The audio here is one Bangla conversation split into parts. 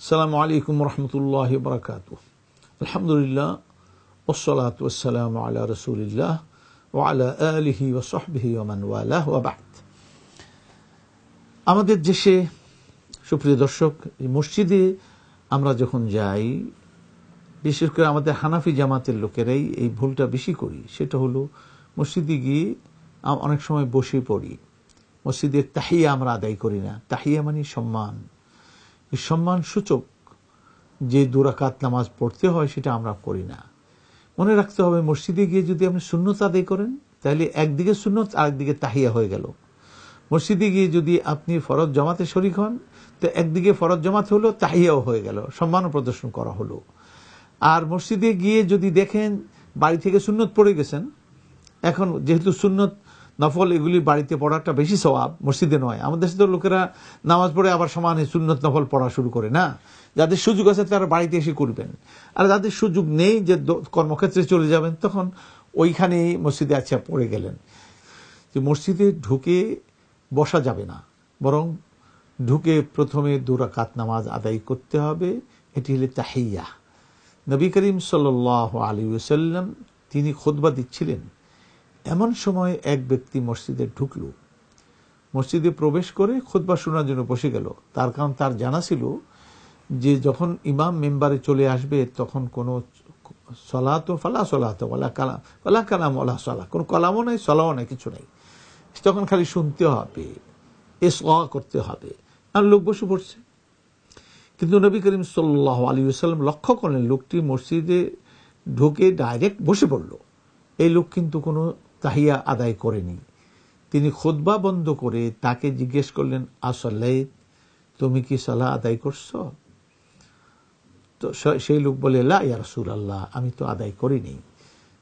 আসসালামু আলাইকুম রহমতুল্লাহি ওয়া বারাকাতুহু। আলহামদুলিল্লাহ ওয়াসসালাতু ওয়াসসালামু আলা রাসূলিল্লাহ ওয়া আলা আলিহি ওয়া সাহবিহি ওয়া মান ওয়ালাহু ওয়া বা'দ। আমাদের দেশে সুপ্রিয় দর্শক, মসজিদে আমরা যখন যাই, বিশেষ করে আমাদের হানাফি জামাতের লোকেরাই এই ভুলটা বেশি করি। সেটা হলো মসজিদে গিয়ে অনেক সময় বসে পড়ি, মসজিদের তাহিয়া আমরা আদায় করি না। তাহিয়া মানে সম্মান, এই সম্মান সূচক যে 2 রাকাত নামাজ পড়তে হয় সেটা আমরা করি না। মনে রাখতে হবে, মসজিদে গিয়ে যদি আপনি সুন্নত আদায় করেন তাহলে একদিকে সুন্নত আর একদিকে তাহিয়া হয়ে গেল। মসজিদে গিয়ে যদি আপনি ফরজ জামাতে শরীক হন তো একদিকে ফরজ জামাত হলো, তাহিয়াও হয়ে গেল, সম্মানও প্রদর্শন করা হলো। আর মসজিদে গিয়ে যদি দেখেন বাড়ি থেকে সুন্নত পড়ে গেছেন, এখন যেহেতু সুন্নত নফল এগুলি বাড়িতে পড়াটা বেশি সওয়াব, মসজিদে নয়। আমাদের দেশে তো লোকেরা নামাজ পড়ে আবার সমানে সুন্নত নফল পড়া শুরু করে না। যাদের সুযোগ আছে তারা বাড়িতে এসে করবেন, আর যাদের সুযোগ নেই যে কর্মক্ষেত্রে চলে যাবেন, তখন ওইখানে মসজিদে আচ্ছা পড়ে গেলেন। যে মসজিদে ঢুকে বসা যাবে না, বরং ঢুকে প্রথমে 2 রাকাত নামাজ আদায় করতে হবে। এটি হলো তাহিয়া। নবী করিম সাল্লাল্লাহু আলাইহি ওয়াসাল্লাম তিনি খুতবা দিচ্ছিলেন, এমন সময় এক ব্যক্তি মসজিদে ঢুকলো, মসজিদে প্রবেশ করে খুতবা শোনার জন্য বসে গেল। তার কারণ তার জানা ছিল যে যখন ইমাম মেম্বারে চলে আসবে তখন কোনো সলাত ফালা সলাত ওয়ালা কালাম, ফালা কালাম ওয়ালা সলা, কোনো কালামও নাই, সলাও নাই, কিছু নাই। তখন খালি শুনতে হবে, ইসগা করতে হবে। আর লোক বসে পড়ছে। কিন্তু নবী করিম সাল্লাল্লাহু আলাইহি ওয়াসাল্লাম লক্ষ্য করলেন লোকটি মসজিদে ঢুকে ডাইরেক্ট বসে পড়ল। এই লোক কিন্তু কোনো তাহিয়া আদায় করেনি। তিনি খুতবা বন্ধ করে তাকে জিজ্ঞেস করলেন, আসলাইত, তুমি কি সালাহ আদায় করছো? তো সেই লোক বলে, লা ইয়া রাসূলুল্লাহ, আমি তো আদায় করিনি।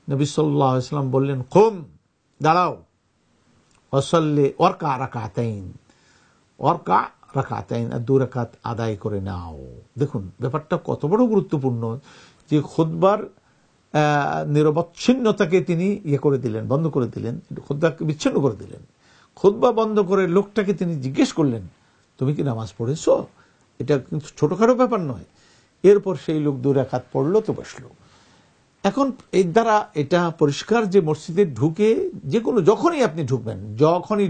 নবী সাল্লাল্লাহু আলাইহি ওয়াসাল্লাম বললেন, কুম, দাঁড়াও, ওয়াসাল্লি ওয়ারকা রাকাতাইন, ওয়ারকা রাকাতাইন, 2 রাকাত আদায় করে নাও। দেখুন ব্যাপারটা কত বড় গুরুত্বপূর্ণ যে খুতবার নিরবচ্ছিন্নতাকে তিনি করে দিলেন, বন্ধ করে দিলেন, খুতবাকে বিচ্ছিন্ন করে দিলেন। খুতবা বন্ধ করে লোকটাকে তিনি জিজ্ঞেস করলেন, তুমি কি নামাজ পড়েছো? এটা কিন্তু ছোটখাটো ব্যাপার নয়। এরপর সেই লোক 2 রাকাত পড়লো তো বসলো। এখন এর দ্বারা এটা পরিষ্কার যে মসজিদে ঢুকে যে কোনো যখনই আপনি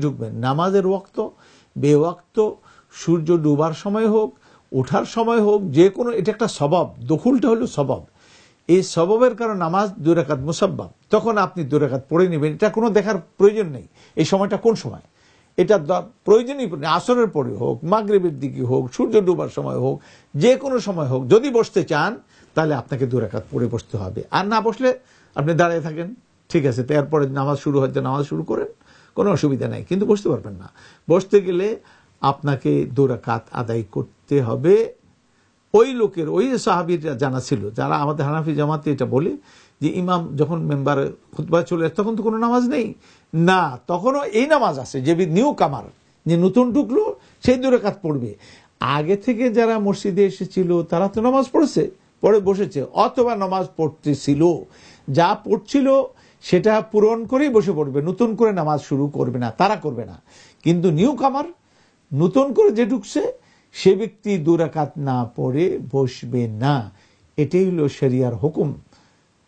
ঢুকবেন, নামাজের ওয়াক্ত, বেওয়াক্ত, সূর্য ডুবার সময় হোক, ওঠার সময় হোক, যে কোনো, এটা একটা সবাব। দখুলটা হলো সবাব। এই সবাবের কারণে নামাজ 2 রাকাত মুসাব্বাব, তখন আপনি 2 রাকাত পড়ে নেবেন। এটা কোনো দেখার প্রয়োজন নেই এই সময়টা কোন সময়, এটা প্রয়োজনই আসরের পরে হোক, মাগরিবের দিকে হোক, সূর্য ডুবার সময় হোক, যে কোনো সময় হোক। যদি বসতে চান তাহলে আপনাকে 2 রাকাত পড়ে বসতে হবে। আর না বসলে আপনি দাঁড়িয়ে থাকেন, ঠিক আছে, তো এরপরে নামাজ শুরু হচ্ছে, নামাজ শুরু করেন, কোনো অসুবিধা নাই। কিন্তু বসতে পারবেন না। বসতে গেলে আপনাকে 2 রাকাত আদায় করতে হবে। ওই লোকের, ওই সাহাবীর জানা ছিল, যারা আমাদের হানাফি জামাতে এটা বলে যে ইমাম যখন মেম্বারে খুতবা চলে আসে তখন তো কোনো নামাজ নেই না, তখনও এই নামাজ আছে যে নিউ কামার, যে নতুন ঢুকলো সেই 2 রাকাত পড়বে। আগে থেকে যারা মসজিদে এসেছিল তারা তো নামাজ পড়েছে, পড়ে বসেছে, অথবা নামাজ পড়তেছিল, যা পড়ছিল সেটা পূরণ করেই বসে পড়বে, নতুন করে নামাজ শুরু করবে না, তারা করবে না। কিন্তু নিউ কামার, নতুন করে যে ঢুকছে, সে ব্যক্তি 2 রাকাত না পড়ে বসবে না। এটাই হলো শরিয়ার হুকুম।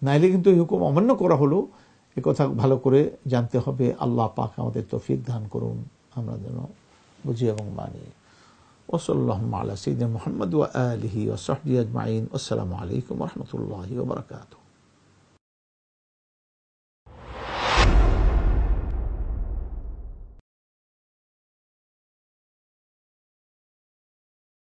নাইলে কিন্তু এই হুকুম অমান্য করা হলো। এ কথা ভালো করে জানতে হবে। আল্লাহ পাক আমাদের তৌফিক দান করুন, আমরা যেন বুঝি এবং মানি। ওয়াসাল্লাহু আলা সাইয়্যিদিনা মুহাম্মদ ওয়া আলিহি ওয়া সাহবিহি আজমাইন। আসসালামু আলাইকুম ওয়া রাহমাতুল্লাহি ওয়া বারাকাতুহু।